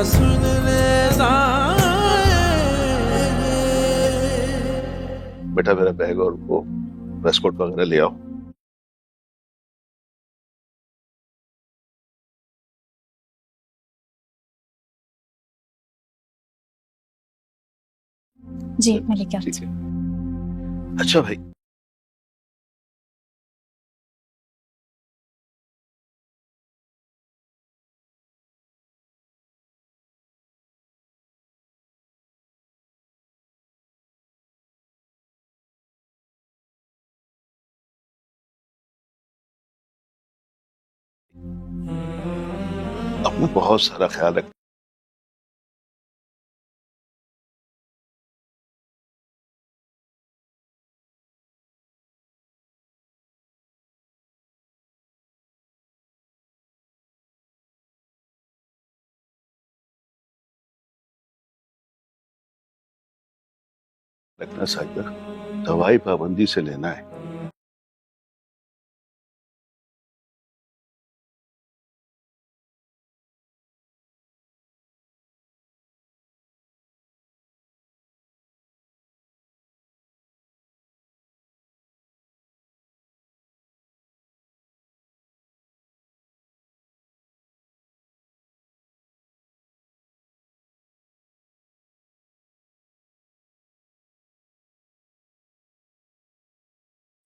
सुन ले बेटा मेरा बैग और वो ड्रेस कोट वगैरह ले आओ। जी मैं लेके ठीक आती है। अच्छा भाई, अपना बहुत सारा ख्याल रख। रखना साहिबा, दवाई पाबंदी से लेना है।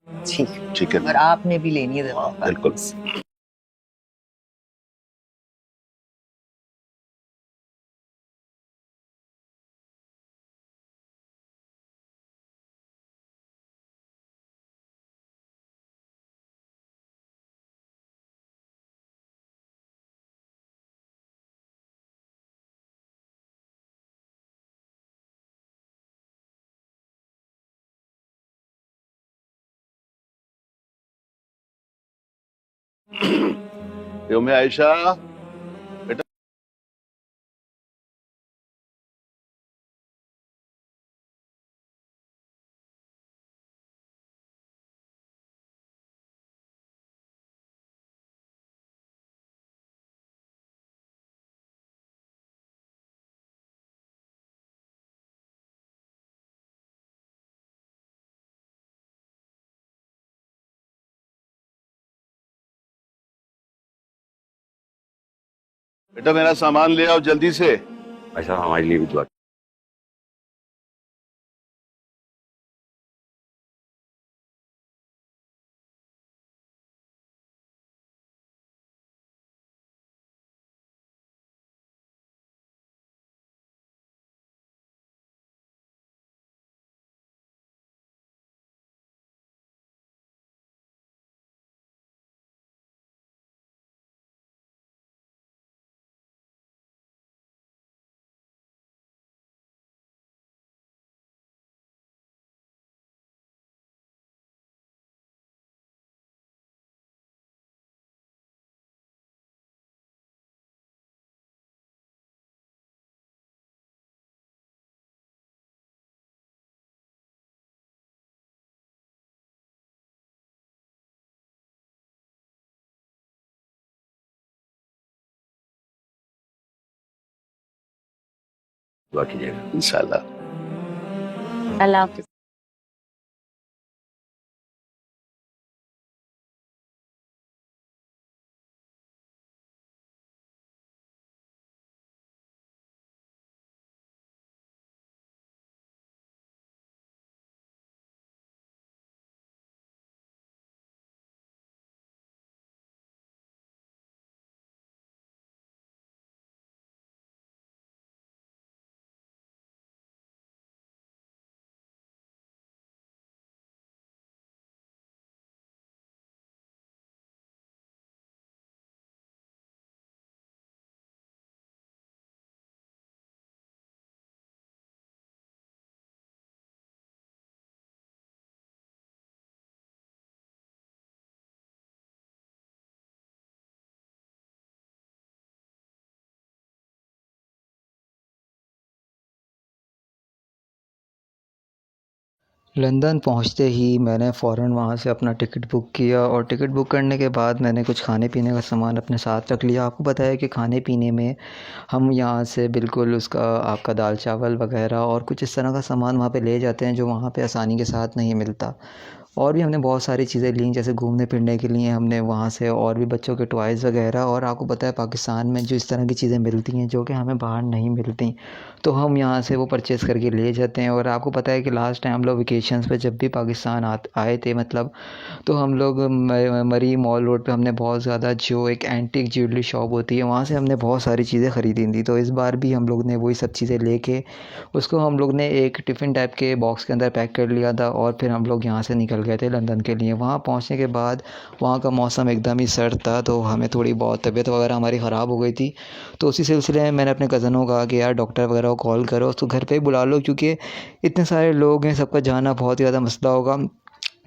ठीक ठीक है और आपने भी लेनी है हाँ, दवा बिल्कुल। योम आयशा, बेटा बेटा मेरा सामान ले आओ जल्दी से। ऐसा हमारे लिए भी दुआ कीजिएगा। इंशाल्लाह। अल्लाह हाफिज। लंदन पहुंचते ही मैंने फ़ौरन वहां से अपना टिकट बुक किया और टिकट बुक करने के बाद मैंने कुछ खाने पीने का सामान अपने साथ रख लिया। आपको बताया कि खाने पीने में हम यहाँ से बिल्कुल उसका आपका दाल चावल वगैरह और कुछ इस तरह का सामान वहाँ पे ले जाते हैं जो वहाँ पे आसानी के साथ नहीं मिलता। और भी हमने बहुत सारी चीज़ें लीं, जैसे घूमने फिरने के लिए हमने वहाँ से और भी बच्चों के टॉयज़ वगैरह। और आपको पता है पाकिस्तान में जो इस तरह की चीज़ें मिलती हैं जो कि हमें बाहर नहीं मिलती, तो हम यहाँ से वो परचेज़ करके ले जाते हैं। और आपको पता है कि लास्ट टाइम हम लोग वेकेशंस पे जब भी पाकिस्तान आए थे मतलब, तो हम लोग मरी मॉल रोड पे हमने बहुत ज़्यादा, जो एक एंटीक ज्वेलरी शॉप होती है, वहाँ से हमने बहुत सारी चीज़ें ख़रीदी थी। तो इस बार भी हम लोग ने वही सब चीज़ें लेके उसको हम लोग ने एक टिफ़िन टाइप के बॉक्स के अंदर पैक कर लिया था और फिर हम लोग यहाँ से निकल गए थे लंदन के लिए। वहाँ पहुँचने के बाद वहाँ का मौसम एकदम ही सर्द था, तो हमें थोड़ी बहुत तबीयत वगैरह हमारी ख़राब हो गई थी। तो उसी सिलसिले में मैंने अपने कज़नों को कहा कि यार डॉक्टर वगैरह को कॉल करो, उसको घर पे ही बुला लो, क्योंकि इतने सारे लोग हैं, सबका जाना बहुत ही ज़्यादा मसला होगा।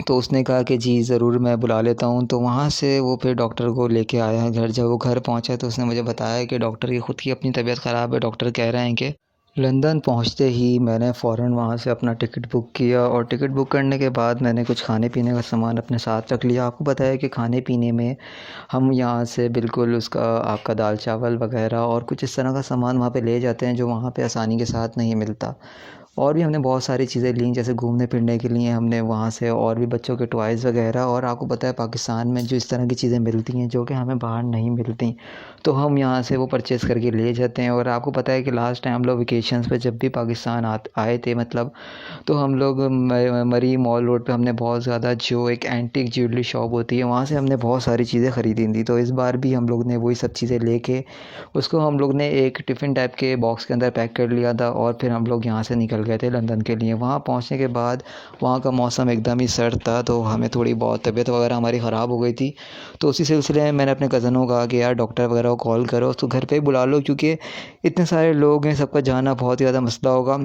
तो उसने कहा कि जी ज़रूर, मैं बुला लेता हूँ। तो वहाँ से वो फिर डॉक्टर को लेके आया है घर। जब वो घर पहुँचा तो उसने मुझे बताया कि डॉक्टर की ख़ुद की अपनी तबीयत ख़राब है। डॉक्टर कह रहे हैं कि लंदन पहुँचते ही मैंने फ़ौरन वहाँ से अपना टिकट बुक किया और टिकट बुक करने के बाद मैंने कुछ खाने पीने का सामान अपने साथ रख लिया। आपको पता है कि खाने पीने में हम यहाँ से बिल्कुल उसका आपका दाल चावल वगैरह और कुछ इस तरह का सामान वहाँ पे ले जाते हैं जो वहाँ पे आसानी के साथ नहीं मिलता। और भी हमने बहुत सारी चीज़ें लीं, जैसे घूमने फिरने के लिए हमने वहाँ से और भी बच्चों के टॉयज़ वगैरह। और आपको पता है पाकिस्तान में जो इस तरह की चीज़ें मिलती हैं जो कि हमें बाहर नहीं मिलती, तो हम यहाँ से वो परचेज़ करके ले जाते हैं। और आपको पता है कि लास्ट टाइम हम लोग वेकेशंस पे जब भी पाकिस्तान आए थे मतलब, तो हम लोग मरी मॉल रोड पे हमने बहुत ज़्यादा, जो एक एंटीक ज्वेलरी शॉप होती है, वहाँ से हमने बहुत सारी चीज़ें ख़रीदी थी। तो इस बार भी हम लोग ने वही सब चीज़ें लेके उसको हम लोग ने एक टिफ़िन टाइप के बॉक्स के अंदर पैक कर लिया था और फिर हम लोग यहाँ से निकल गए थे लंदन के लिए। वहाँ पहुँचने के बाद वहाँ का मौसम एकदम ही सर्द था, तो हमें थोड़ी बहुत तबीयत वगैरह हमारी ख़राब हो गई थी। तो उसी सिलसिले में मैंने अपने कज़नों को कहा कि यार डॉक्टर वगैरह को कॉल करो, उसको घर पे ही बुला लो, क्योंकि इतने सारे लोग हैं, सबका जाना बहुत ही ज़्यादा मसला होगा।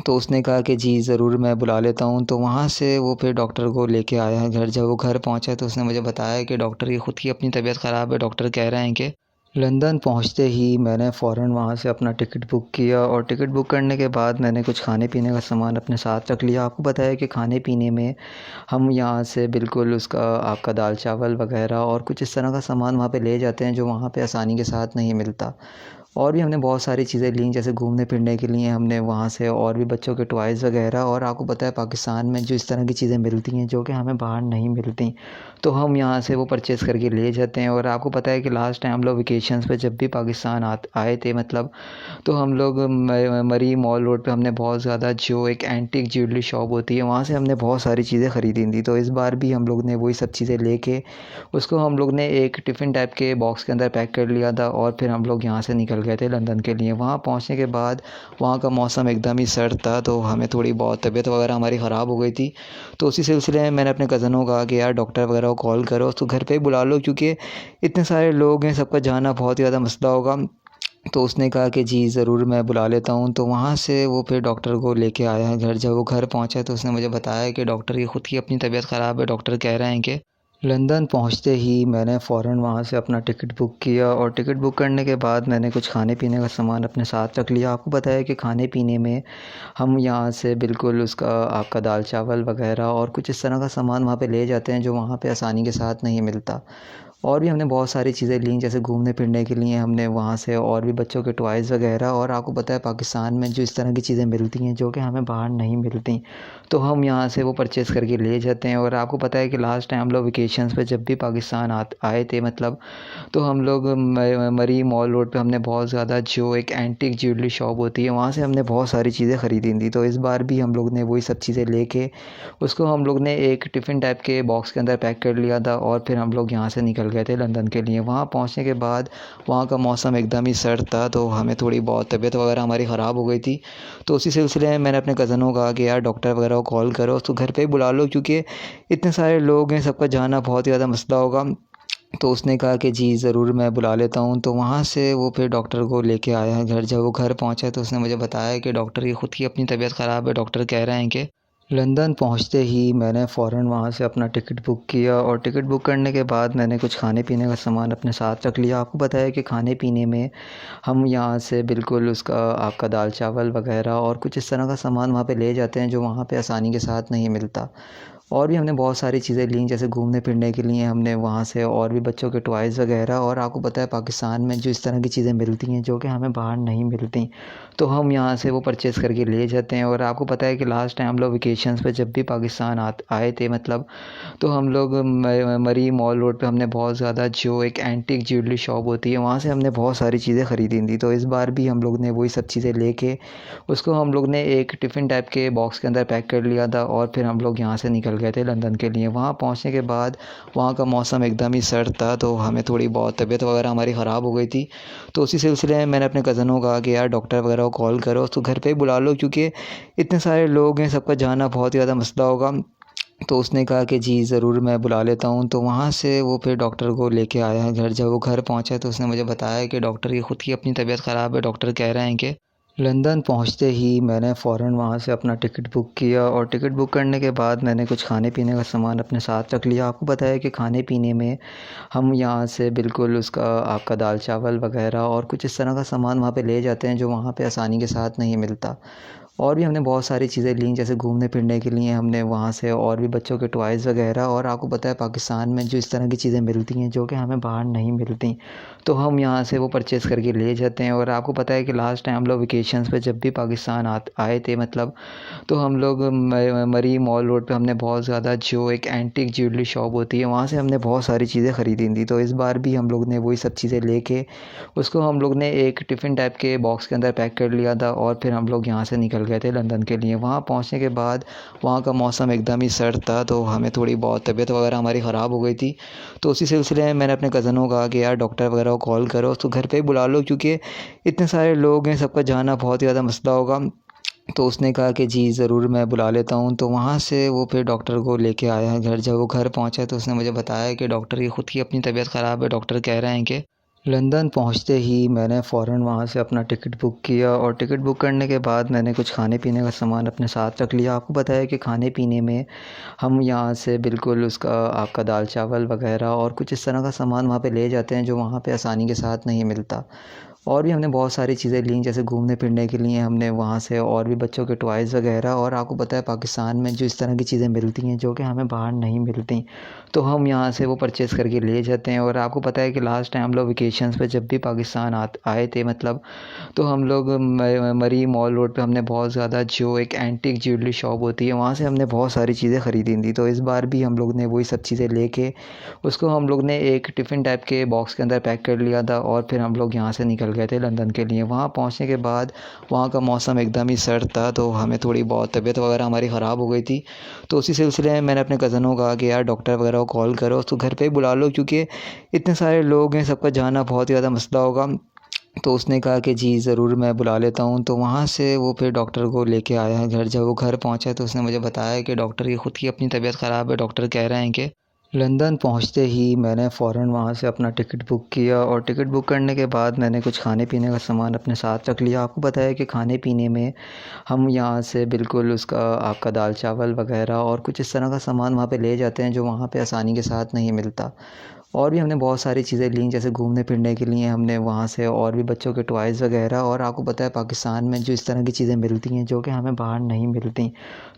तो उसने कहा कि जी ज़रूर, मैं बुला लेता हूँ। तो वहाँ से वो फिर डॉक्टर को लेके आया है घर। जब वो घर पहुँचा तो उसने मुझे बताया कि डॉक्टर की ख़ुद की अपनी तबीयत ख़राब है। डॉक्टर कह रहे हैं कि लंदन पहुँचते ही मैंने फ़ौरन वहाँ से अपना टिकट बुक किया और टिकट बुक करने के बाद मैंने कुछ खाने पीने का सामान अपने साथ रख लिया। आपको बताया कि खाने पीने में हम यहाँ से बिल्कुल उसका आपका दाल चावल वगैरह और कुछ इस तरह का सामान वहाँ पे ले जाते हैं जो वहाँ पे आसानी के साथ नहीं मिलता। और भी हमने बहुत सारी चीज़ें लीं, जैसे घूमने फिरने के लिए हमने वहाँ से और भी बच्चों के टॉयज़ वगैरह। और आपको पता है पाकिस्तान में जो इस तरह की चीज़ें मिलती हैं जो कि हमें बाहर नहीं मिलती, तो हम यहाँ से वो परचेज़ करके ले जाते हैं। और आपको पता है कि लास्ट टाइम हम लोग वेकेशंस पे जब भी पाकिस्तान आए थे मतलब, तो हम लोग मरी मॉल रोड पे हमने बहुत ज़्यादा, जो एक एंटीक ज्वेलरी शॉप होती है, वहाँ से हमने बहुत सारी चीज़ें ख़रीदी थी। तो इस बार भी हम लोग ने वही सब चीज़ें लेके उसको हम लोग ने एक टिफ़िन टाइप के बॉक्स के अंदर पैक कर लिया था और फिर हम लोग यहाँ से निकल गए थे लंदन के लिए। वहाँ पहुँचने के बाद वहाँ का मौसम एकदम ही सर्द था, तो हमें थोड़ी बहुत तबीयत वगैरह हमारी ख़राब हो गई थी। तो उसी सिलसिले में मैंने अपने कज़नों को कहा कि यार डॉक्टर वगैरह को कॉल करो, उसको घर पे ही बुला लो, क्योंकि इतने सारे लोग हैं, सबका जाना बहुत ही ज़्यादा मसला होगा। तो उसने कहा कि जी ज़रूर, मैं बुला लेता हूँ। तो वहाँ से वो फिर डॉक्टर को लेके आया है घर। जब वो घर पहुँचा तो उसने मुझे बताया कि डॉक्टर की ख़ुद की अपनी तबीयत ख़राब है। डॉक्टर कह रहे हैं कि लंदन पहुँचते ही मैंने फ़ौरन वहाँ से अपना टिकट बुक किया और टिकट बुक करने के बाद मैंने कुछ खाने पीने का सामान अपने साथ रख लिया। आपको पता है कि खाने पीने में हम यहाँ से बिल्कुल उसका आपका दाल चावल वगैरह और कुछ इस तरह का सामान वहाँ पे ले जाते हैं जो वहाँ पे आसानी के साथ नहीं मिलता। और भी हमने बहुत सारी चीज़ें लीं, जैसे घूमने फिरने के लिए हमने वहाँ से और भी बच्चों के टॉयज़ वगैरह। और आपको पता है पाकिस्तान में जो इस तरह की चीज़ें मिलती हैं जो कि हमें बाहर नहीं मिलती, तो हम यहाँ से वो परचेज़ करके ले जाते हैं। और आपको पता है कि लास्ट टाइम हम लोग वेकेशंस पे जब भी पाकिस्तान आए थे मतलब, तो हम लोग मरी मॉल रोड पे हमने बहुत ज़्यादा, जो एक एंटीक ज्वेलरी शॉप होती है, वहाँ से हमने बहुत सारी चीज़ें ख़रीदी थी। तो इस बार भी हम लोग ने वही सब चीज़ें लेके उसको हम लोग ने एक टिफ़िन टाइप के बॉक्स के अंदर पैक कर लिया था और फिर हम लोग यहाँ से निकल गए थे लंदन के लिए। वहाँ पहुँचने के बाद वहाँ का मौसम एकदम ही सर्द था, तो हमें थोड़ी बहुत तबीयत वगैरह हमारी ख़राब हो गई थी। तो उसी सिलसिले में मैंने अपने कज़नों को कहा कि यार डॉक्टर वगैरह को कॉल करो, उसको घर पे ही बुला लो, क्योंकि इतने सारे लोग हैं, सबका जाना बहुत ही ज़्यादा मसला होगा। तो उसने कहा कि जी ज़रूर, मैं बुला लेता हूँ। तो वहाँ से वो फिर डॉक्टर को लेके आया है घर। जब वो घर पहुँचा तो उसने मुझे बताया कि डॉक्टर की ख़ुद की अपनी तबीयत ख़राब है। डॉक्टर कह रहे हैं कि लंदन पहुँचते ही मैंने फ़ौरन वहाँ से अपना टिकट बुक किया और टिकट बुक करने के बाद मैंने कुछ खाने पीने का सामान अपने साथ रख लिया। आपको बताया कि खाने पीने में हम यहाँ से बिल्कुल उसका आपका दाल चावल वग़ैरह और कुछ इस तरह का सामान वहाँ पे ले जाते हैं जो वहाँ पे आसानी के साथ नहीं मिलता। और भी हमने बहुत सारी चीज़ें लीं, जैसे घूमने फिरने के लिए हमने वहाँ से और भी बच्चों के टॉयज़ वग़ैरह। और आपको पता है पाकिस्तान में जो इस तरह की चीज़ें मिलती हैं जो कि हमें बाहर नहीं मिलती, तो हम यहाँ से वो परचेज़ करके ले जाते हैं। और आपको पता है कि लास्ट टाइम हम लोग वेकेशंस पे जब भी पाकिस्तान आए थे मतलब, तो हम लोग मरी मॉल रोड पे हमने बहुत ज़्यादा, जो एक एंटीक ज्वेलरी शॉप होती है, वहाँ से हमने बहुत सारी चीज़ें ख़रीदी थी। तो इस बार भी हम लोग ने वही सब चीज़ें लेके उसको हम लोग ने एक टिफ़िन टाइप के बॉक्स के अंदर पैक कर लिया था और फिर हम लोग यहाँ से निकल गए थे लंदन के लिए। वहाँ पहुँचने के बाद वहाँ का मौसम एकदम ही सर्द था, तो हमें थोड़ी बहुत तबीयत वगैरह हमारी ख़राब हो गई थी। तो उसी सिलसिले में मैंने अपने कज़नों को कहा कि यार डॉक्टर वगैरह को कॉल करो, उसको घर पे ही बुला लो, क्योंकि इतने सारे लोग हैं, सबका जाना बहुत ही ज़्यादा मसला होगा। तो उसने कहा कि जी ज़रूर, मैं बुला लेता हूँ। तो वहाँ से वो फिर डॉक्टर को लेके आया है घर। जब वो घर पहुँचा तो उसने मुझे बताया कि डॉक्टर की ख़ुद की अपनी तबीयत ख़राब है। डॉक्टर कह रहे हैं कि लंदन पहुँचते ही मैंने फ़ौरन वहाँ से अपना टिकट बुक किया और टिकट बुक करने के बाद मैंने कुछ खाने पीने का सामान अपने साथ रख लिया। आपको बताया कि खाने पीने में हम यहाँ से बिल्कुल उसका आपका दाल चावल वग़ैरह और कुछ इस तरह का सामान वहाँ पे ले जाते हैं जो वहाँ पे आसानी के साथ नहीं मिलता। और भी हमने बहुत सारी चीज़ें लीं, जैसे घूमने फिरने के लिए हमने वहाँ से और भी बच्चों के टॉयज़ वग़ैरह। और आपको पता है पाकिस्तान में जो इस तरह की चीज़ें मिलती हैं जो कि हमें बाहर नहीं मिलती, तो हम यहाँ से वो परचेज़ करके ले जाते हैं। और आपको पता है कि लास्ट टाइम हम लोग वेकेशंस पे जब भी पाकिस्तान आए थे मतलब, तो हम लोग मरी मॉल रोड पे हमने बहुत ज़्यादा, जो एक एंटीक ज्वेलरी शॉप होती है, वहाँ से हमने बहुत सारी चीज़ें ख़रीदी थी। तो इस बार भी हम लोग ने वही सब चीज़ें लेके उसको हम लोग ने एक टिफ़िन टाइप के बॉक्स के अंदर पैक कर लिया था और फिर हम लोग यहाँ से निकल गए थे लंदन के लिए। वहाँ पहुँचने के बाद वहाँ का मौसम एकदम ही सर्द था, तो हमें थोड़ी बहुत तबीयत वगैरह हमारी ख़राब हो गई थी। तो उसी सिलसिले में मैंने अपने कज़नों को कहा कि यार डॉक्टर वगैरह को कॉल करो, उसको घर पे ही बुला लो, क्योंकि इतने सारे लोग हैं, सबका जाना बहुत ही ज़्यादा मसला होगा। तो उसने कहा कि जी ज़रूर, मैं बुला लेता हूँ। तो वहाँ से वो फिर डॉक्टर को लेके आया है घर। जब वो घर पहुँचा तो उसने मुझे बताया कि डॉक्टर की ख़ुद की अपनी तबीयत ख़राब है। डॉक्टर कह रहे हैं कि लंदन पहुँचते ही मैंने फ़ौरन वहाँ से अपना टिकट बुक किया और टिकट बुक करने के बाद मैंने कुछ खाने पीने का सामान अपने साथ रख लिया। आपको बताया कि खाने पीने में हम यहाँ से बिल्कुल उसका आपका दाल चावल वग़ैरह और कुछ इस तरह का सामान वहाँ पे ले जाते हैं जो वहाँ पे आसानी के साथ नहीं मिलता। और भी हमने बहुत सारी चीज़ें लीं, जैसे घूमने फिरने के लिए हमने वहाँ से और भी बच्चों के टॉयज़ वग़ैरह। और आपको पता है पाकिस्तान में जो इस तरह की चीज़ें मिलती हैं जो कि हमें बाहर नहीं मिलती, तो हम यहाँ से वो परचेज़ करके ले जाते हैं। और आपको पता है कि लास्ट टाइम हम लोग वेकेशंस पे जब भी पाकिस्तान आए थे मतलब, तो हम लोग मरी मॉल रोड पे हमने बहुत ज़्यादा, जो एक एंटीक ज्वेलरी शॉप होती है, वहाँ से हमने बहुत सारी चीज़ें ख़रीदी थी। तो इस बार भी हम लोग ने वही सब चीज़ें लेके उसको हम लोग ने एक टिफ़िन टाइप के बॉक्स के अंदर पैक कर लिया था और फिर हम लोग यहाँ से निकल गए थे लंदन के लिए। वहाँ पहुँचने के बाद वहाँ का मौसम एकदम ही सर्द था, तो हमें थोड़ी बहुत तबीयत वगैरह हमारी ख़राब हो गई थी। तो उसी सिलसिले में मैंने अपने कज़नों को कहा कि यार डॉक्टर वगैरह को कॉल करो, उसको घर पे ही बुला लो, क्योंकि इतने सारे लोग हैं, सबका जाना बहुत ही ज़्यादा मसला होगा। तो उसने कहा कि जी ज़रूर, मैं बुला लेता हूँ। तो वहाँ से वो फिर डॉक्टर को लेके आया है घर। जब वो घर पहुँचा तो उसने मुझे बताया कि डॉक्टर की ख़ुद की अपनी तबीयत ख़राब है। डॉक्टर कह रहे हैं कि लंदन पहुँचते ही मैंने फ़ौरन वहाँ से अपना टिकट बुक किया और टिकट बुक करने के बाद मैंने कुछ खाने पीने का सामान अपने साथ रख लिया। आपको बताया कि खाने पीने में हम यहाँ से बिल्कुल उसका आपका दाल चावल वग़ैरह और कुछ इस तरह का सामान वहाँ पे ले जाते हैं जो वहाँ पे आसानी के साथ नहीं मिलता। और भी हमने बहुत सारी चीज़ें लीं, जैसे घूमने फिरने के लिए हमने वहाँ से और भी बच्चों के टॉयज़ वग़ैरह। और आपको पता है पाकिस्तान में जो इस तरह की चीज़ें मिलती हैं जो कि हमें बाहर नहीं मिलती,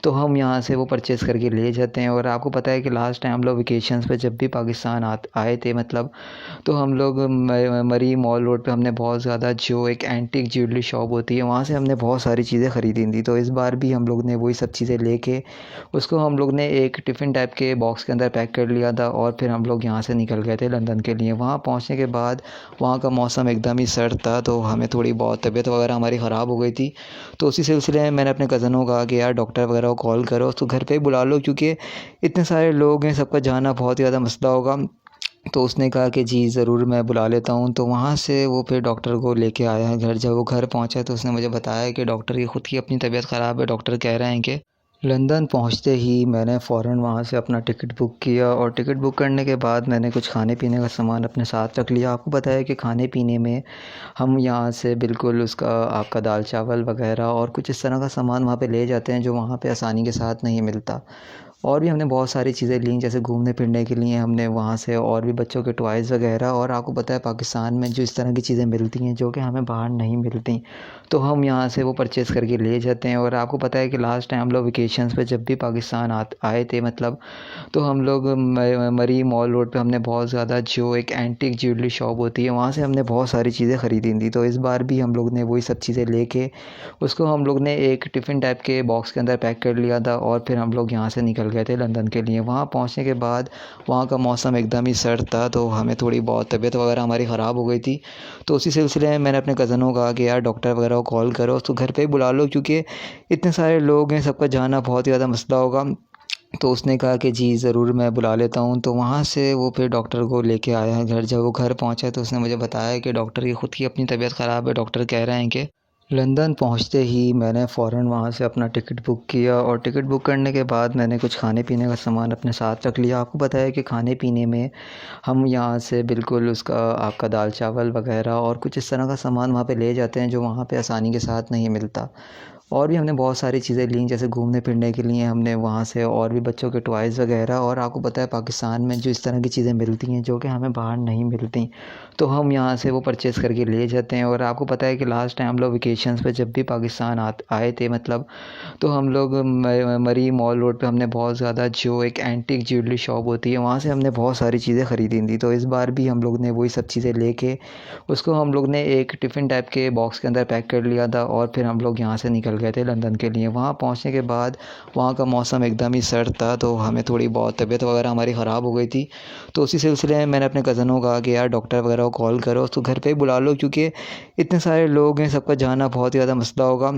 तो हम यहाँ से वो परचेज़ करके ले जाते हैं। और आपको पता है कि लास्ट टाइम हम लोग वेकेशंस पे जब भी पाकिस्तान आए थे मतलब, तो हम लोग मरी मॉल रोड पे हमने बहुत ज़्यादा, जो एक एंटीक ज्वेलरी शॉप होती है, वहाँ से हमने बहुत सारी चीज़ें ख़रीदी थी। तो इस बार भी हम लोग ने वही सब चीज़ें लेके उसको हम लोग ने एक टिफ़िन टाइप के बॉक्स के अंदर पैक कर लिया था और फिर हम लोग यहाँ से निकल गए थे लंदन के लिए। वहाँ पहुँचने के बाद वहाँ का मौसम एकदम ही सर्द था, तो हमें थोड़ी बहुत तबीयत वगैरह हमारी ख़राब हो गई थी। तो उसी सिलसिले में मैंने अपने कज़नों को कहा कि यार डॉक्टर वगैरह को कॉल करो, उसको घर पे ही बुला लो, क्योंकि इतने सारे लोग हैं, सबका जाना बहुत ही ज़्यादा मसला होगा। तो उसने कहा कि जी ज़रूर, मैं बुला लेता हूँ। तो वहाँ से वो फिर डॉक्टर को लेके आया है घर। जब वो घर पहुँचा तो उसने मुझे बताया कि डॉक्टर की ख़ुद की अपनी तबीयत ख़राब है। डॉक्टर कह रहे हैं कि लंदन पहुँचते ही मैंने फ़ौरन वहाँ से अपना टिकट बुक किया और टिकट बुक करने के बाद मैंने कुछ खाने पीने का सामान अपने साथ रख लिया। आपको पता है कि खाने पीने में हम यहाँ से बिल्कुल उसका आपका दाल चावल वग़ैरह और कुछ इस तरह का सामान वहाँ पे ले जाते हैं जो वहाँ पे आसानी के साथ नहीं मिलता। और भी हमने बहुत सारी चीज़ें लीं, जैसे घूमने फिरने के लिए हमने वहाँ से और भी बच्चों के टॉयज़ वग़ैरह। और आपको पता है पाकिस्तान में जो इस तरह की चीज़ें मिलती हैं जो कि हमें बाहर नहीं मिलती, तो हम यहाँ से वो परचेज़ करके ले जाते हैं। और आपको पता है कि लास्ट टाइम हम लोग वेकेशंस पे जब भी पाकिस्तान आए थे मतलब, तो हम लोग मरी मॉल रोड पे हमने बहुत ज़्यादा, जो एक एंटीक ज्वेलरी शॉप होती है, वहाँ से हमने बहुत सारी चीज़ें ख़रीदी थी। तो इस बार भी हम लोग ने वही सब चीज़ें लेके उसको हम लोग ने एक टिफ़िन टाइप के बॉक्स के अंदर पैक कर लिया था और फिर हम लोग यहाँ से निकल गए थे लंदन के लिए। वहाँ पहुँचने के बाद वहाँ का मौसम एकदम ही सर्द था, तो हमें थोड़ी बहुत तबीयत वगैरह हमारी ख़राब हो गई थी। तो उसी सिलसिले में मैंने अपने कज़नों को कहा कि यार डॉक्टर वगैरह को कॉल करो, उसको घर पे ही बुला लो, क्योंकि इतने सारे लोग हैं, सबका जाना बहुत ही ज़्यादा मसला होगा। तो उसने कहा कि जी ज़रूर मैं बुला लेता हूँ। तो वहाँ से वो फिर डॉक्टर को लेके आया है घर। जब वो घर पहुँचा तो उसने मुझे बताया कि डॉक्टर की ख़ुद की अपनी तबीयत ख़राब है। डॉक्टर कह रहे हैं कि लंदन पहुँचते ही मैंने फ़ौरन वहाँ से अपना टिकट बुक किया और टिकट बुक करने के बाद मैंने कुछ खाने पीने का सामान अपने साथ रख लिया। आपको पता है कि खाने पीने में हम यहाँ से बिल्कुल उसका आपका दाल चावल वग़ैरह और कुछ इस तरह का सामान वहाँ पे ले जाते हैं जो वहाँ पे आसानी के साथ नहीं मिलता। और भी हमने बहुत सारी चीज़ें लीं, जैसे घूमने फिरने के लिए हमने वहाँ से और भी बच्चों के टॉयज़ वग़ैरह। और आपको पता है पाकिस्तान में जो इस तरह की चीज़ें मिलती हैं जो कि हमें बाहर नहीं मिलती, तो हम यहाँ से वो परचेज़ करके ले जाते हैं। और आपको पता है कि लास्ट टाइम हम लोग वेकेशंस पे जब भी पाकिस्तान आए थे मतलब, तो हम लोग मरी मॉल रोड पे हमने बहुत ज़्यादा, जो एक एंटीक ज्वेलरी शॉप होती है, वहाँ से हमने बहुत सारी चीज़ें ख़रीदी थी। तो इस बार भी हम लोग ने वही सब चीज़ें लेके उसको हम लोग ने एक टिफ़िन टाइप के बॉक्स के अंदर पैक कर लिया था और फिर हम लोग यहाँ से निकल गए थे लंदन के लिए। वहाँ पहुँचने के बाद वहाँ का मौसम एकदम ही सर्द था, तो हमें थोड़ी बहुत तबीयत वगैरह हमारी ख़राब हो गई थी। तो उसी सिलसिले में मैंने अपने कज़नों को कहा कि यार डॉक्टर वगैरह को कॉल करो, उसको घर पे ही बुला लो, क्योंकि इतने सारे लोग हैं, सबका जाना बहुत ही ज़्यादा मसला होगा।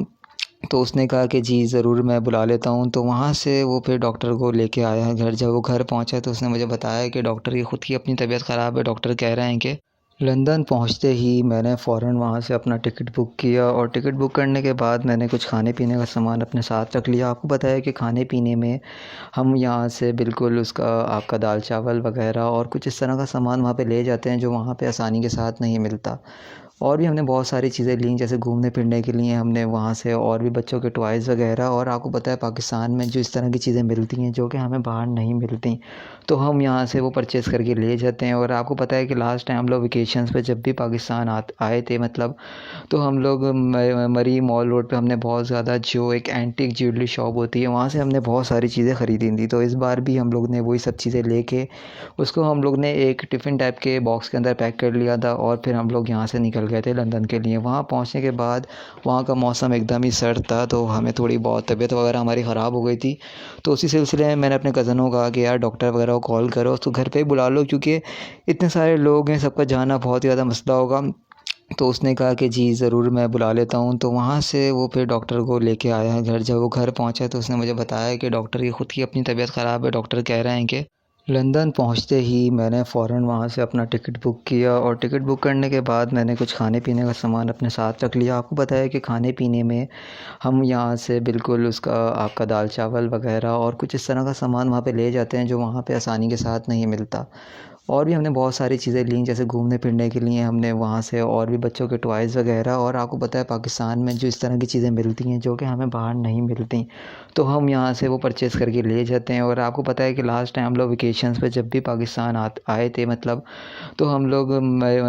तो उसने कहा कि जी ज़रूर मैं बुला लेता हूँ। तो वहाँ से वो फिर डॉक्टर को लेके आया है घर। जब वो घर पहुँचा तो उसने मुझे बताया कि डॉक्टर की ख़ुद की अपनी तबीयत ख़राब है। डॉक्टर कह रहे हैं कि लंदन पहुँचते ही मैंने फ़ौरन वहाँ से अपना टिकट बुक किया और टिकट बुक करने के बाद मैंने कुछ खाने पीने का सामान अपने साथ रख लिया। आपको पता है कि खाने पीने में हम यहाँ से बिल्कुल उसका आपका दाल चावल वग़ैरह और कुछ इस तरह का सामान वहाँ पे ले जाते हैं जो वहाँ पे आसानी के साथ नहीं मिलता। और भी हमने बहुत सारी चीज़ें लीं, जैसे घूमने फिरने के लिए हमने वहाँ से और भी बच्चों के टॉयज़ वग़ैरह। और आपको पता है पाकिस्तान में जो इस तरह की चीज़ें मिलती हैं जो कि हमें बाहर नहीं मिलती, तो हम यहाँ से वो परचेज़ करके ले जाते हैं। और आपको पता है कि लास्ट टाइम हम लोग वेकेशंस पे जब भी पाकिस्तान आए थे मतलब, तो हम लोग मरी मॉल रोड पे हमने बहुत ज़्यादा, जो एक एंटीक ज्वेलरी शॉप होती है, वहाँ से हमने बहुत सारी चीज़ें ख़रीदी थी। तो इस बार भी हम लोग ने वही सब चीज़ें लेके उसको हम लोग ने एक टिफ़िन टाइप के बॉक्स के अंदर पैक कर लिया था और फिर हम लोग यहाँ से निकल गए थे लंदन के लिए। वहाँ पहुँचने के बाद वहाँ का मौसम एकदम ही सर्द था, तो हमें थोड़ी बहुत तबीयत वगैरह हमारी ख़राब हो गई थी। तो उसी सिलसिले में मैंने अपने कज़नों को कहा कि यार डॉक्टर वगैरह को कॉल करो, उसको घर पे ही बुला लो, क्योंकि इतने सारे लोग हैं, सबका जाना बहुत ही ज़्यादा मसला होगा। तो उसने कहा कि जी ज़रूर मैं बुला लेता हूँ। तो वहाँ से वो फिर डॉक्टर को लेके आया है घर। जब वो घर पहुँचा तो उसने मुझे बताया कि डॉक्टर की ख़ुद की अपनी तबीयत ख़राब है। डॉक्टर कह रहे हैं कि लंदन पहुँचते ही मैंने फ़ौरन वहाँ से अपना टिकट बुक किया और टिकट बुक करने के बाद मैंने कुछ खाने पीने का सामान अपने साथ रख लिया। आपको पता है कि खाने पीने में हम यहाँ से बिल्कुल उसका आपका दाल चावल वग़ैरह और कुछ इस तरह का सामान वहाँ पे ले जाते हैं जो वहाँ पे आसानी के साथ नहीं मिलता। और भी हमने बहुत सारी चीज़ें लीं, जैसे घूमने फिरने के लिए हमने वहाँ से और भी बच्चों के टॉयज़ वग़ैरह। और आपको पता है पाकिस्तान में जो इस तरह की चीज़ें मिलती हैं जो कि हमें बाहर नहीं मिलती, तो हम यहाँ से वो परचेज़ करके ले जाते हैं। और आपको पता है कि लास्ट टाइम हम लोग वेकेशंस पे जब भी पाकिस्तान आए थे मतलब, तो हम लोग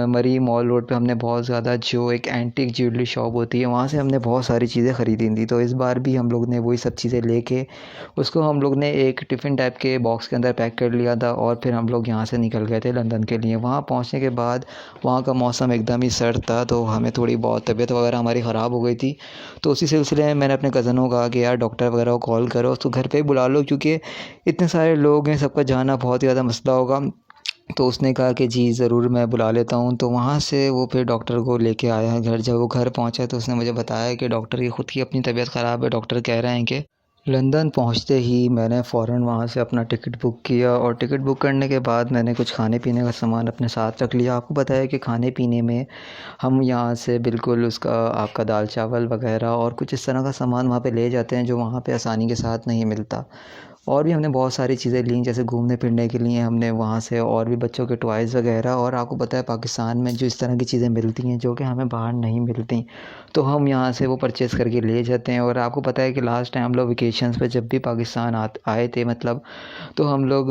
मरी मॉल रोड पे हमने बहुत ज़्यादा, जो एक एंटीक ज्वेलरी शॉप होती है, वहाँ से हमने बहुत सारी चीज़ें ख़रीदी थी। तो इस बार भी हम लोग ने वही सब चीज़ें लेके उसको हम लोग ने एक टिफ़िन टाइप के बॉक्स के अंदर पैक कर लिया था और फिर हम लोग यहाँ से निकल गए थे लंदन के लिए। वहाँ पहुँचने के बाद वहाँ का मौसम एकदम ही सर्द था, तो हमें थोड़ी बहुत तबीयत वगैरह हमारी ख़राब हो गई थी। तो उसी सिलसिले में मैंने अपने कज़नों को कहा कि यार डॉक्टर वगैरह को कॉल करो, उसको घर पे ही बुला लो, क्योंकि इतने सारे लोग हैं, सबका जाना बहुत ही ज़्यादा मसला होगा। तो उसने कहा कि जी ज़रूर मैं बुला लेता हूँ। तो वहाँ से वो फिर डॉक्टर को लेके आया है घर। जब वो घर पहुँचा तो उसने मुझे बताया कि डॉक्टर की ख़ुद की अपनी तबीयत ख़राब है। डॉक्टर कह रहे हैं कि लंदन पहुँचते ही मैंने फ़ौरन वहाँ से अपना टिकट बुक किया और टिकट बुक करने के बाद मैंने कुछ खाने पीने का सामान अपने साथ रख लिया। आपको पता है कि खाने पीने में हम यहाँ से बिल्कुल उसका आपका दाल चावल वग़ैरह और कुछ इस तरह का सामान वहाँ पे ले जाते हैं जो वहाँ पे आसानी के साथ नहीं मिलता। और भी हमने बहुत सारी चीज़ें लीं, जैसे घूमने फिरने के लिए हमने वहाँ से और भी बच्चों के टॉयज़ वग़ैरह। और आपको पता है पाकिस्तान में जो इस तरह की चीज़ें मिलती हैं जो कि हमें बाहर नहीं मिलती, तो हम यहाँ से वो परचेज़ करके ले जाते हैं। और आपको पता है कि लास्ट टाइम हम लोग वेकेशंस पे जब भी पाकिस्तान आए थे मतलब, तो हम लोग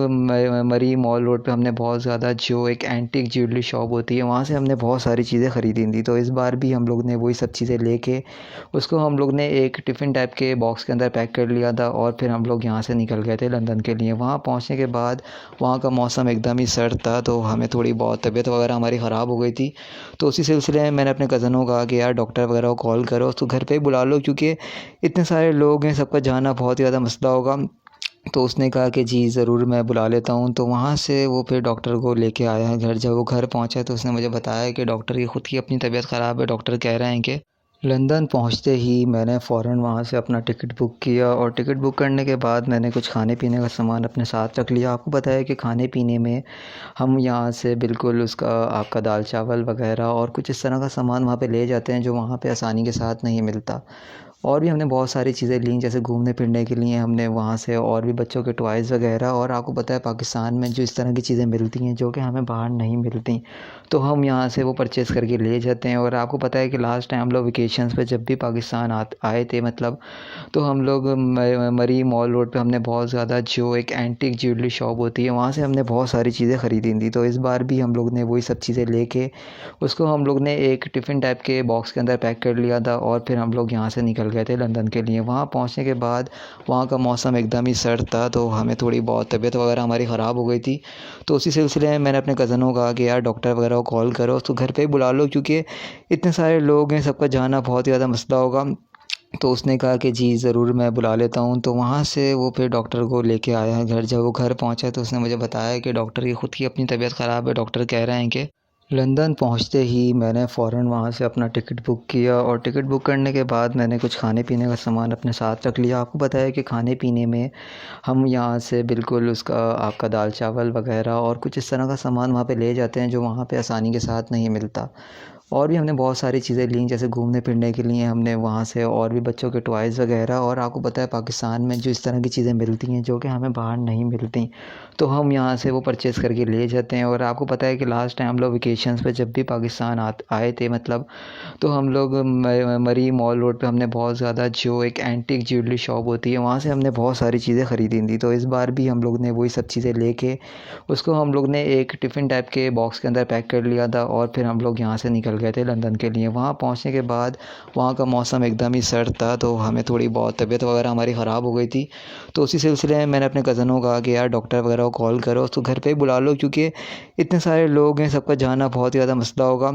मरी मॉल रोड पे हमने बहुत ज़्यादा, जो एक एंटीक ज्वेलरी शॉप होती है, वहाँ से हमने बहुत सारी चीज़ें ख़रीदी थी। तो इस बार भी हम लोग ने वही सब चीज़ें लेके उसको हम लोग ने एक टिफ़िन टाइप के बॉक्स के अंदर पैक कर लिया था और फिर हम लोग यहाँ से निकल गए थे लंदन के लिए। वहाँ पहुँचने के बाद वहाँ का मौसम एकदम ही सर्द था, तो हमें थोड़ी बहुत तबीयत वगैरह हमारी ख़राब हो गई थी। तो उसी सिलसिले में मैंने अपने कज़नों को कहा कि यार डॉक्टर वगैरह को कॉल करो, उसको घर पे ही बुला लो, क्योंकि इतने सारे लोग हैं, सबका जाना बहुत ही ज़्यादा मसला होगा। तो उसने कहा कि जी ज़रूर मैं बुला लेता हूँ। तो वहाँ से वो फिर डॉक्टर को लेके आया है घर। जब वो घर पहुँचा तो उसने मुझे बताया कि डॉक्टर की ख़ुद की अपनी तबीयत ख़राब है। डॉक्टर कह रहे हैं कि लंदन पहुँचते ही मैंने फ़ौरन वहाँ से अपना टिकट बुक किया और टिकट बुक करने के बाद मैंने कुछ खाने पीने का सामान अपने साथ रख लिया। आपको पता है कि खाने पीने में हम यहाँ से बिल्कुल उसका आपका दाल चावल वग़ैरह और कुछ इस तरह का सामान वहाँ पे ले जाते हैं जो वहाँ पे आसानी के साथ नहीं मिलता। और भी हमने बहुत सारी चीज़ें लीं, जैसे घूमने फिरने के लिए हमने वहाँ से और भी बच्चों के टॉयज़ वग़ैरह। और आपको पता है पाकिस्तान में जो इस तरह की चीज़ें मिलती हैं जो कि हमें बाहर नहीं मिलती, तो हम यहाँ से वो परचेज़ करके ले जाते हैं। और आपको पता है कि लास्ट टाइम हम लोग वेकेशंस पे जब भी पाकिस्तान आए थे मतलब, तो हम लोग मरी मॉल रोड पे हमने बहुत ज़्यादा, जो एक एंटीक ज्वेलरी शॉप होती है, वहाँ से हमने बहुत सारी चीज़ें ख़रीदी थी। तो इस बार भी हम लोग ने वही सब चीज़ें लेके उसको हम लोग ने एक टिफ़िन टाइप के बॉक्स के अंदर पैक कर लिया था और फिर हम लोग यहाँ से निकल गए थे लंदन के लिए। वहाँ पहुँचने के बाद वहाँ का मौसम एकदम ही सर्द था, तो हमें थोड़ी बहुत तबीयत वगैरह हमारी ख़राब हो गई थी। तो उसी सिलसिले में मैंने अपने कज़नों को कहा कि यार डॉक्टर वगैरह को कॉल करो, उसको घर पे ही बुला लो, क्योंकि इतने सारे लोग हैं, सबका जाना बहुत ही ज़्यादा मसला होगा। तो उसने कहा कि जी ज़रूर मैं बुला लेता हूँ। तो वहाँ से वो फिर डॉक्टर को लेके आया है घर। जब वो घर पहुँचा तो उसने मुझे बताया कि डॉक्टर की ख़ुद की अपनी तबीयत ख़राब है। डॉक्टर कह रहे हैं कि लंदन पहुँचते ही मैंने फ़ौरन वहाँ से अपना टिकट बुक किया और टिकट बुक करने के बाद मैंने कुछ खाने पीने का सामान अपने साथ रख लिया। आपको पता है कि खाने पीने में हम यहाँ से बिल्कुल उसका आपका दाल चावल वग़ैरह और कुछ इस तरह का सामान वहाँ पे ले जाते हैं जो वहाँ पे आसानी के साथ नहीं मिलता। और भी हमने बहुत सारी चीज़ें लीं, जैसे घूमने फिरने के लिए हमने वहाँ से और भी बच्चों के टॉयज़ वग़ैरह। और आपको पता है पाकिस्तान में जो इस तरह की चीज़ें मिलती हैं जो कि हमें बाहर नहीं मिलती, तो हम यहाँ से वो परचेज़ करके ले जाते हैं। और आपको पता है कि लास्ट टाइम हम लोग वेकेशंस पे जब भी पाकिस्तान आए थे मतलब, तो हम लोग मरी मॉल रोड पे हमने बहुत ज़्यादा, जो एक एंटीक ज्वेलरी शॉप होती है, वहाँ से हमने बहुत सारी चीज़ें ख़रीदी थी। तो इस बार भी हम लोग ने वही सब चीज़ें लेके उसको हम लोग ने एक टिफ़िन टाइप के बॉक्स के अंदर पैक कर लिया था और फिर हम लोग यहाँ से निकल गए थे लंदन के लिए। वहाँ पहुँचने के बाद वहाँ का मौसम एकदम ही सर्द था, तो हमें थोड़ी बहुत तबीयत वगैरह हमारी ख़राब हो गई थी। तो उसी सिलसिले में मैंने अपने कज़नों को कहा कि यार डॉक्टर वगैरह को कॉल करो, उसको घर पे ही बुला लो, क्योंकि इतने सारे लोग हैं, सबका जाना बहुत ही ज़्यादा मसला होगा।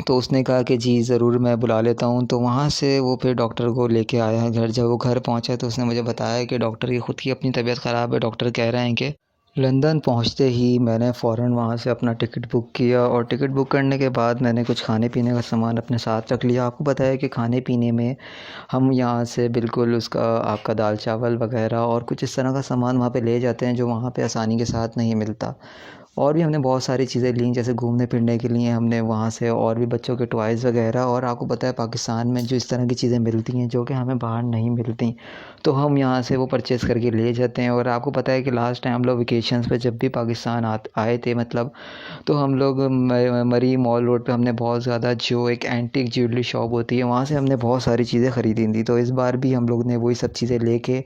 तो उसने कहा कि जी ज़रूर मैं बुला लेता हूँ। तो वहाँ से वो फिर डॉक्टर को लेके आया है घर। जब वो घर पहुँचा तो उसने मुझे बताया कि डॉक्टर की ख़ुद की अपनी तबीयत ख़राब है। डॉक्टर कह रहे हैं कि लंदन पहुँचते ही मैंने फ़ौरन वहाँ से अपना टिकट बुक किया और टिकट बुक करने के बाद मैंने कुछ खाने पीने का सामान अपने साथ रख लिया। आपको पता है कि खाने पीने में हम यहाँ से बिल्कुल उसका आपका दाल चावल वग़ैरह और कुछ इस तरह का सामान वहाँ पे ले जाते हैं जो वहाँ पे आसानी के साथ नहीं मिलता। और भी हमने बहुत सारी चीज़ें लीं, जैसे घूमने फिरने के लिए हमने वहाँ से और भी बच्चों के टॉयज़ वग़ैरह। और आपको पता है पाकिस्तान में जो इस तरह की चीज़ें मिलती हैं जो कि हमें बाहर नहीं मिलती, तो हम यहाँ से वो परचेज़ करके ले जाते हैं। और आपको पता है कि लास्ट टाइम हम लोग वेकेशंस पे जब भी पाकिस्तान आए थे मतलब, तो हम लोग मरी मॉल रोड पे हमने बहुत ज़्यादा, जो एक एंटीक ज्वेलरी शॉप होती है, वहाँ से हमने बहुत सारी चीज़ें ख़रीदी थी। तो इस बार भी हम लोग ने वही सब चीज़ें लेके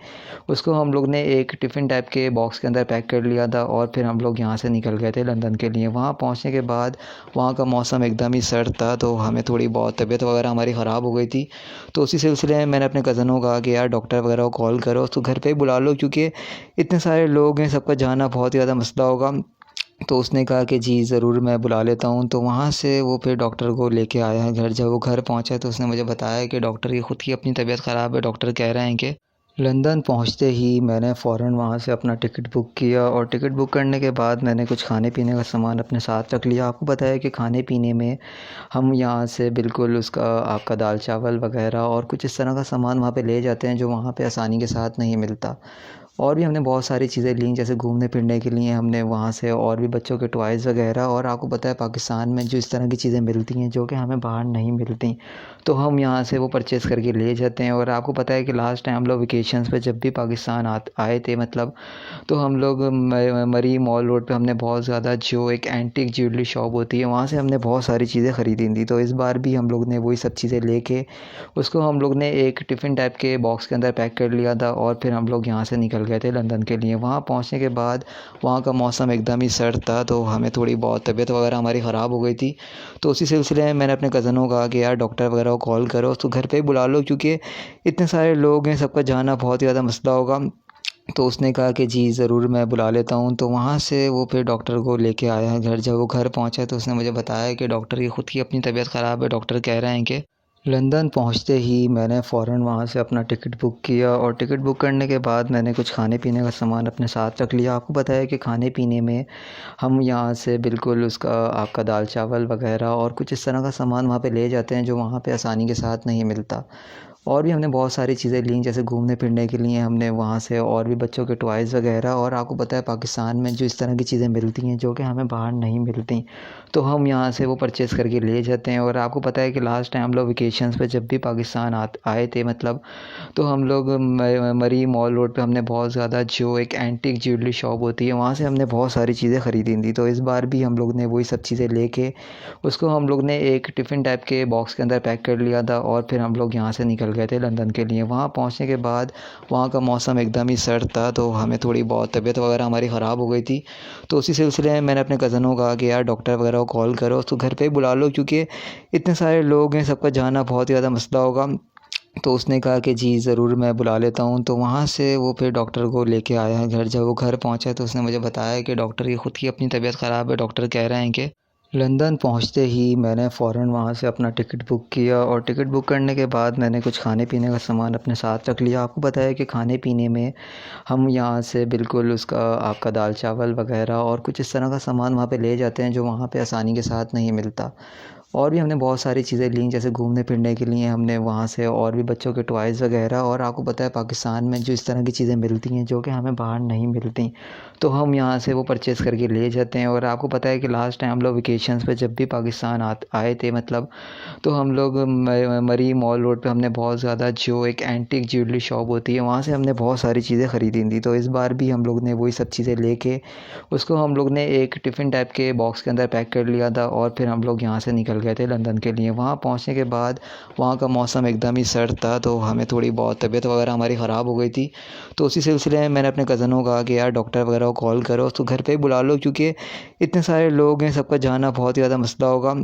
उसको हम लोग ने एक टिफ़िन टाइप के बॉक्स के अंदर पैक कर लिया था और फिर हम लोग यहाँ से निकल गए थे लंदन के लिए। वहाँ पहुँचने के बाद वहाँ का मौसम एकदम ही सर्द था, तो हमें थोड़ी बहुत तबीयत वगैरह हमारी ख़राब हो गई थी। तो उसी सिलसिले में मैंने अपने कज़नों को कहा कि यार डॉक्टर वगैरह को कॉल करो, उसको घर पे ही बुला लो, क्योंकि इतने सारे लोग हैं, सबका जाना बहुत ही ज़्यादा मसला होगा। तो उसने कहा कि जी ज़रूर मैं बुला लेता हूँ। तो वहाँ से वो फिर डॉक्टर को लेके आया है घर। जब वो घर पहुँचा तो उसने मुझे बताया कि डॉक्टर की ख़ुद की अपनी तबीयत ख़राब है। डॉक्टर कह रहे हैं कि लंदन पहुँचते ही मैंने फ़ौरन वहाँ से अपना टिकट बुक किया और टिकट बुक करने के बाद मैंने कुछ खाने पीने का सामान अपने साथ रख लिया। आपको पता है कि खाने पीने में हम यहाँ से बिल्कुल उसका आपका दाल चावल वग़ैरह और कुछ इस तरह का सामान वहाँ पे ले जाते हैं जो वहाँ पे आसानी के साथ नहीं मिलता। और भी हमने बहुत सारी चीज़ें लीं, जैसे घूमने फिरने के लिए हमने वहाँ से और भी बच्चों के टॉयज़ वग़ैरह। और आपको पता है पाकिस्तान में जो इस तरह की चीज़ें मिलती हैं जो कि हमें बाहर नहीं मिलती, तो हम यहाँ से वो परचेज़ करके ले जाते हैं। और आपको पता है कि लास्ट टाइम हम लोग वेकेशंस पे जब भी पाकिस्तान आए थे मतलब, तो हम लोग मरी मॉल रोड पे हमने बहुत ज़्यादा जो एक एंटीक ज्वेलरी शॉप होती है वहाँ से हमने बहुत सारी चीज़ें ख़रीदी थी। तो इस बार भी हम लोग ने वही सब चीज़ें लेके उसको हम लोग ने एक टिफ़िन टाइप के बॉक्स के अंदर पैक कर लिया था और फिर हम लोग यहाँ से निकल गए थे लंदन के लिए। वहाँ पहुँचने के बाद वहाँ का मौसम एकदम ही सर्द था, तो हमें थोड़ी बहुत तबीयत वगैरह हमारी ख़राब हो गई थी। तो उसी सिलसिले में मैंने अपने कज़नों को कहा कि यार डॉक्टर वगैरह को कॉल करो, उसको घर पे ही बुला लो, क्योंकि इतने सारे लोग हैं, सबका जाना बहुत ही ज़्यादा मसला होगा। तो उसने कहा कि जी ज़रूर मैं बुला लेता हूँ। तो वहाँ से वो फिर डॉक्टर को लेके आया है घर। जब वो घर पहुँचा तो उसने मुझे बताया कि डॉक्टर की ख़ुद की अपनी तबीयत ख़राब है। डॉक्टर कह रहे हैं कि लंदन पहुँचते ही मैंने फ़ौरन वहाँ से अपना टिकट बुक किया और टिकट बुक करने के बाद मैंने कुछ खाने पीने का सामान अपने साथ रख लिया। आपको पता है कि खाने पीने में हम यहाँ से बिल्कुल उसका आपका दाल चावल वग़ैरह और कुछ इस तरह का सामान वहाँ पे ले जाते हैं जो वहाँ पे आसानी के साथ नहीं मिलता। और भी हमने बहुत सारी चीज़ें लीं, जैसे घूमने फिरने के लिए हमने वहाँ से और भी बच्चों के टॉयज़ वग़ैरह। और आपको पता है पाकिस्तान में जो इस तरह की चीज़ें मिलती हैं जो कि हमें बाहर नहीं मिलती, तो हम यहाँ से वो परचेज़ करके ले जाते हैं। और आपको पता है कि लास्ट टाइम हम लोग वेकेशंस पे जब भी पाकिस्तान आए थे मतलब, तो हम लोग मरी मॉल रोड पे हमने बहुत ज़्यादा जो एक एंटीक ज्वेलरी शॉप होती है वहाँ से हमने बहुत सारी चीज़ें ख़रीदी थी। तो इस बार भी हम लोग ने वही सब चीज़ें लेके उसको हम लोग ने एक टिफ़िन टाइप के बॉक्स के अंदर पैक कर लिया था और फिर हम लोग यहाँ से निकल गए थे लंदन के लिए। वहाँ पहुँचने के बाद वहाँ का मौसम एकदम ही सर्द था, तो हमें थोड़ी बहुत तबीयत वगैरह हमारी ख़राब हो गई थी। तो उसी सिलसिले में मैंने अपने कज़नों को कहा कि यार डॉक्टर वगैरह को कॉल करो, उसको घर पे ही बुला लो, क्योंकि इतने सारे लोग हैं, सबका जाना बहुत ही ज़्यादा मसला होगा। तो उसने कहा कि जी ज़रूर मैं बुला लेता हूँ। तो वहाँ से वो फिर डॉक्टर को लेके आया है घर। जब वो घर पहुँचा तो उसने मुझे बताया कि डॉक्टर की ख़ुद की अपनी तबीयत ख़राब है। डॉक्टर कह रहे हैं कि लंदन पहुँचते ही मैंने फ़ौरन वहाँ से अपना टिकट बुक किया और टिकट बुक करने के बाद मैंने कुछ खाने पीने का सामान अपने साथ रख लिया। आपको पता है कि खाने पीने में हम यहाँ से बिल्कुल उसका आपका दाल चावल वग़ैरह और कुछ इस तरह का सामान वहाँ पे ले जाते हैं जो वहाँ पे आसानी के साथ नहीं मिलता। और भी हमने बहुत सारी चीज़ें लीं, जैसे घूमने फिरने के लिए हमने वहाँ से और भी बच्चों के टॉयज़ वग़ैरह। और आपको पता है पाकिस्तान में जो इस तरह की चीज़ें मिलती हैं जो कि हमें बाहर नहीं मिलती, तो हम यहाँ से वो परचेज़ करके ले जाते हैं। और आपको पता है कि लास्ट टाइम हम लोग वेकेशंस पे जब भी पाकिस्तान आए थे मतलब, तो हम लोग मरी मॉल रोड पे हमने बहुत ज़्यादा जो एक एंटीक ज्वेलरी शॉप होती है वहाँ से हमने बहुत सारी चीज़ें ख़रीदी थी। तो इस बार भी हम लोग ने वही सब चीज़ें लेके उसको हम लोग ने एक टिफ़िन टाइप के बॉक्स के अंदर पैक कर लिया था और फिर हम लोग यहाँ से निकल गए थे लंदन के लिए। वहाँ पहुँचने के बाद वहाँ का मौसम एकदम ही सर्द था, तो हमें थोड़ी बहुत तबीयत वगैरह हमारी ख़राब हो गई थी। तो उसी सिलसिले में मैंने अपने कज़नों को कहा कि यार डॉक्टर वगैरह को कॉल करो, उसको घर पे ही बुला लो, क्योंकि इतने सारे लोग हैं, सबका जाना बहुत ही ज़्यादा मसला होगा।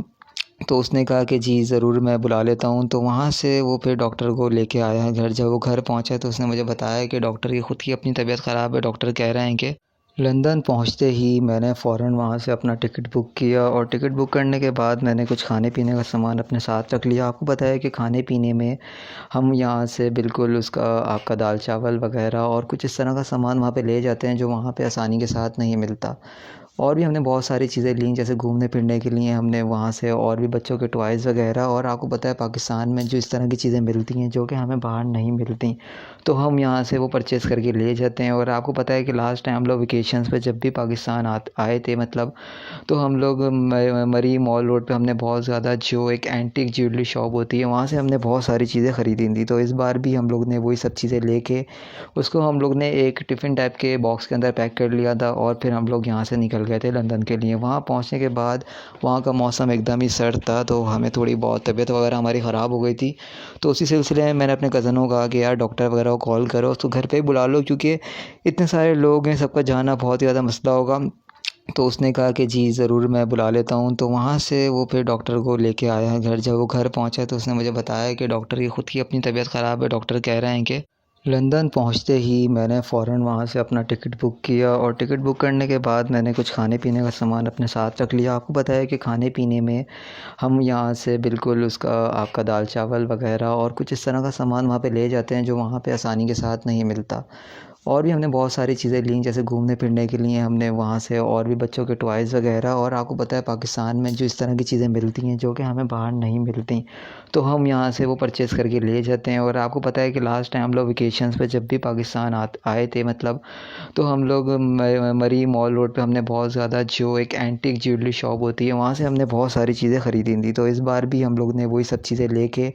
तो उसने कहा कि जी ज़रूर मैं बुला लेता हूँ। तो वहाँ से वो फिर डॉक्टर को लेके आया है घर। जब वो घर पहुँचा तो उसने मुझे बताया कि डॉक्टर की ख़ुद की अपनी तबीयत ख़राब है। डॉक्टर कह रहे हैं कि लंदन पहुँचते ही मैंने फ़ौरन वहाँ से अपना टिकट बुक किया और टिकट बुक करने के बाद मैंने कुछ खाने पीने का सामान अपने साथ रख लिया। आपको पता है कि खाने पीने में हम यहाँ से बिल्कुल उसका आपका दाल चावल वग़ैरह और कुछ इस तरह का सामान वहाँ पे ले जाते हैं जो वहाँ पे आसानी के साथ नहीं मिलता। और भी हमने बहुत सारी चीज़ें लीं, जैसे घूमने फिरने के लिए हमने वहाँ से और भी बच्चों के टॉयज़ वग़ैरह। और आपको पता है पाकिस्तान में जो इस तरह की चीज़ें मिलती हैं जो कि हमें बाहर नहीं मिलती, तो हम यहाँ से वो परचेज़ करके ले जाते हैं। और आपको पता है कि लास्ट टाइम हम लोग वेकेशंस पे जब भी पाकिस्तान आए थे मतलब, तो हम लोग मरी मॉल रोड पे हमने बहुत ज़्यादा जो एक एंटीक ज्वेलरी शॉप होती है वहाँ से हमने बहुत सारी चीज़ें ख़रीदी थी। तो इस बार भी हम लोग ने वही सब चीज़ें लेके उसको हम लोग ने एक टिफ़िन टाइप के बॉक्स के अंदर पैक कर लिया था और फिर हम लोग यहाँ से निकल गए थे लंदन के लिए। वहाँ पहुँचने के बाद वहाँ का मौसम एकदम ही सर्द था, तो हमें थोड़ी बहुत तबीयत वगैरह हमारी ख़राब हो गई थी। तो उसी सिलसिले में मैंने अपने कज़नों को कहा कि यार डॉक्टर वगैरह को कॉल करो, उसको घर पे ही बुला लो, क्योंकि इतने सारे लोग हैं, सबका जाना बहुत ही ज़्यादा मसला होगा। तो उसने कहा कि जी ज़रूर मैं बुला लेता हूँ। तो वहाँ से वो फिर डॉक्टर को लेके आया है घर। जब वो घर पहुँचा तो उसने मुझे बताया कि डॉक्टर की ख़ुद की अपनी तबीयत ख़राब है। डॉक्टर कह रहे हैं कि लंदन पहुंचते ही मैंने फ़ौरन वहाँ से अपना टिकट बुक किया और टिकट बुक करने के बाद मैंने कुछ खाने पीने का सामान अपने साथ रख लिया। आपको पता है कि खाने पीने में हम यहाँ से बिल्कुल उसका आपका दाल चावल वग़ैरह और कुछ इस तरह का सामान वहाँ पे ले जाते हैं जो वहाँ पे आसानी के साथ नहीं मिलता। और भी हमने बहुत सारी चीज़ें लीं, जैसे घूमने फिरने के लिए हमने वहाँ से और भी बच्चों के टॉयज़ वग़ैरह। और आपको पता है पाकिस्तान में जो इस तरह की चीज़ें मिलती हैं जो कि हमें बाहर नहीं मिलती, तो हम यहाँ से वो परचेज़ करके ले जाते हैं। और आपको पता है कि लास्ट टाइम हम लोग वेकेशंस पे जब भी पाकिस्तान आए थे मतलब, तो हम लोग मरी मॉल रोड पे हमने बहुत ज़्यादा जो एक एंटीक ज्वेलरी शॉप होती है वहाँ से हमने बहुत सारी चीज़ें ख़रीदी थी। तो इस बार भी हम लोग ने वही सब चीज़ें लेके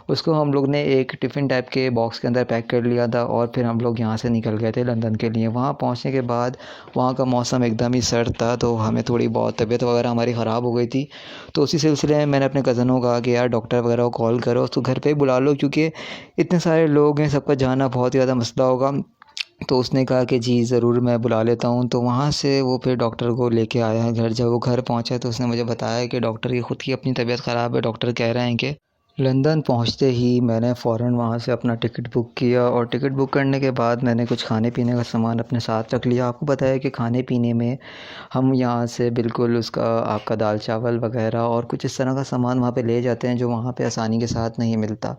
उसको हम लोग ने एक टिफ़िन टाइप के बॉक्स के अंदर पैक कर लिया था और फिर हम लोग यहाँ से निकल गए थे लंदन के लिए। वहाँ पहुँचने के बाद वहाँ का मौसम एकदम ही सर्द था, तो हमें थोड़ी बहुत तबीयत वगैरह हमारी ख़राब हो गई थी। तो उसी सिलसिले में मैंने अपने कज़न को कहा कि यार डॉक्टर वगैरह को कॉल करो, उसको घर पे ही बुला लो, क्योंकि इतने सारे लोग हैं, सबका जाना बहुत ही ज़्यादा मसला होगा। तो उसने कहा कि जी ज़रूर मैं बुला लेता हूँ। तो वहाँ से वो फिर डॉक्टर को लेके आया है घर। जब वो घर पहुँचा तो उसने मुझे बताया कि डॉक्टर की ख़ुद की अपनी तबीयत ख़राब है। डॉक्टर कह रहे हैं कि लंदन पहुँचते ही मैंने फ़ौरन वहाँ से अपना टिकट बुक किया और टिकट बुक करने के बाद मैंने कुछ खाने पीने का सामान अपने साथ रख लिया। आपको पता है कि खाने पीने में हम यहाँ से बिल्कुल उसका आपका दाल चावल वग़ैरह और कुछ इस तरह का सामान वहाँ पे ले जाते हैं जो वहाँ पे आसानी के साथ नहीं मिलता।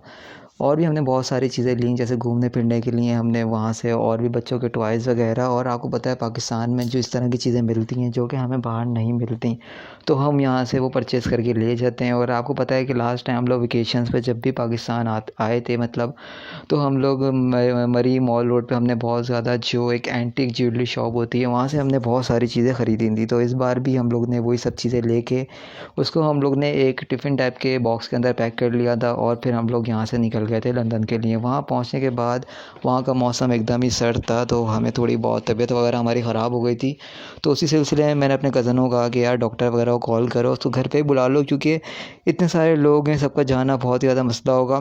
और भी हमने बहुत सारी चीज़ें लीं, जैसे घूमने फिरने के लिए हमने वहाँ से और भी बच्चों के टॉयज़ वग़ैरह। और आपको पता है पाकिस्तान में जो इस तरह की चीज़ें मिलती हैं जो कि हमें बाहर नहीं मिलती, तो हम यहाँ से वो परचेज़ करके ले जाते हैं। और आपको पता है कि लास्ट टाइम हम लोग वेकेशंस पे जब भी पाकिस्तान आए थे मतलब, तो हम लोग मरी मॉल रोड पे हमने बहुत ज़्यादा जो एक एंटीक ज्वेलरी शॉप होती है वहाँ से हमने बहुत सारी चीज़ें ख़रीदी थी। तो इस बार भी हम लोग ने वही सब चीज़ें लेके उसको हम लोग ने एक टिफ़िन टाइप के बॉक्स के अंदर पैक कर लिया था और फिर हम लोग यहाँ से निकल गए थे लंदन के लिए। वहाँ पहुँचने के बाद वहाँ का मौसम एकदम ही सर्द था, तो हमें थोड़ी बहुत तबीयत वगैरह हमारी ख़राब हो गई थी। तो उसी सिलसिले में मैंने अपने कज़न को कहा कि यार डॉक्टर वगैरह को कॉल करो, उसको घर पे ही बुला लो, क्योंकि इतने सारे लोग हैं, सबका जाना बहुत ही ज़्यादा मसला होगा।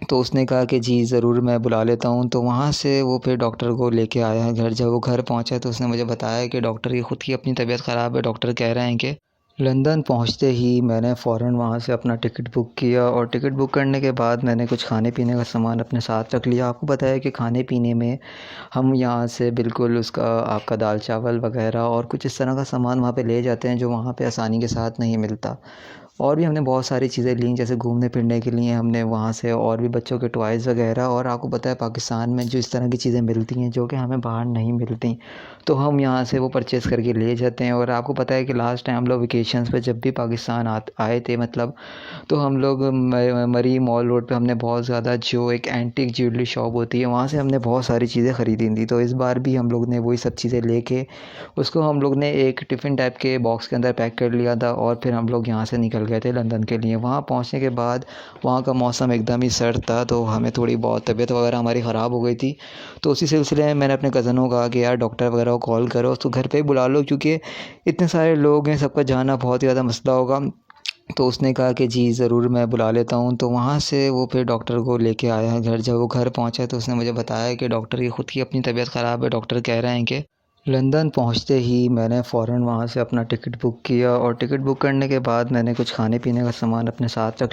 तो उसने कहा कि जी ज़रूर मैं बुला लेता हूँ। तो वहाँ से वो फिर डॉक्टर को लेके आया है घर। जब वो घर पहुँचा तो उसने मुझे बताया कि डॉक्टर की ख़ुद की अपनी तबीयत ख़राब है। डॉक्टर कह रहे हैं कि लंदन पहुँचते ही मैंने फ़ौरन वहाँ से अपना टिकट बुक किया और टिकट बुक करने के बाद मैंने कुछ खाने पीने का सामान अपने साथ रख लिया। आपको पता है कि खाने पीने में हम यहाँ से बिल्कुल उसका आपका दाल चावल वग़ैरह और कुछ इस तरह का सामान वहाँ पे ले जाते हैं जो वहाँ पे आसानी के साथ नहीं मिलता। और भी हमने बहुत सारी चीज़ें लीं, जैसे घूमने फिरने के लिए हमने वहाँ से और भी बच्चों के टॉयज़ वग़ैरह। और आपको पता है पाकिस्तान में जो इस तरह की चीज़ें मिलती हैं जो कि हमें बाहर नहीं मिलती, तो हम यहाँ से वो परचेज़ करके ले जाते हैं। और आपको पता है कि लास्ट टाइम हम लोग वेकेशंस पे जब भी पाकिस्तान आए थे मतलब, तो हम लोग मरी मॉल रोड पे हमने बहुत ज़्यादा जो एक एंटीक ज्वेलरी शॉप होती है वहाँ से हमने बहुत सारी चीज़ें ख़रीदी थी। तो इस बार भी हम लोग ने वही सब चीज़ें लेके उसको हम लोग ने एक टिफ़िन टाइप के बॉक्स के अंदर पैक कर लिया था और फिर हम लोग यहाँ से निकल गए थे लंदन के लिए। वहाँ पहुँचने के बाद वहाँ का मौसम एकदम ही सर्द था, तो हमें थोड़ी बहुत तबीयत वगैरह हमारी ख़राब हो गई थी। तो उसी सिलसिले में मैंने अपने कज़न को कहा कि यार डॉक्टर वगैरह को कॉल करो, उसको घर पे ही बुला लो, क्योंकि इतने सारे लोग हैं, सबका जाना बहुत ही ज़्यादा मसला होगा। तो उसने कहा कि जी ज़रूर मैं बुला लेता हूँ। तो वहाँ से वो फिर डॉक्टर को लेके आया है घर। जब वो घर पहुँचा तो उसने मुझे बताया कि डॉक्टर की ख़ुद की अपनी तबीयत ख़राब है। डॉक्टर कह रहे हैं कि लंदन पहुँचते ही मैंने फ़ौरन वहाँ से अपना टिकट बुक किया और टिकट बुक करने के बाद मैंने कुछ खाने पीने का सामान अपने साथ रख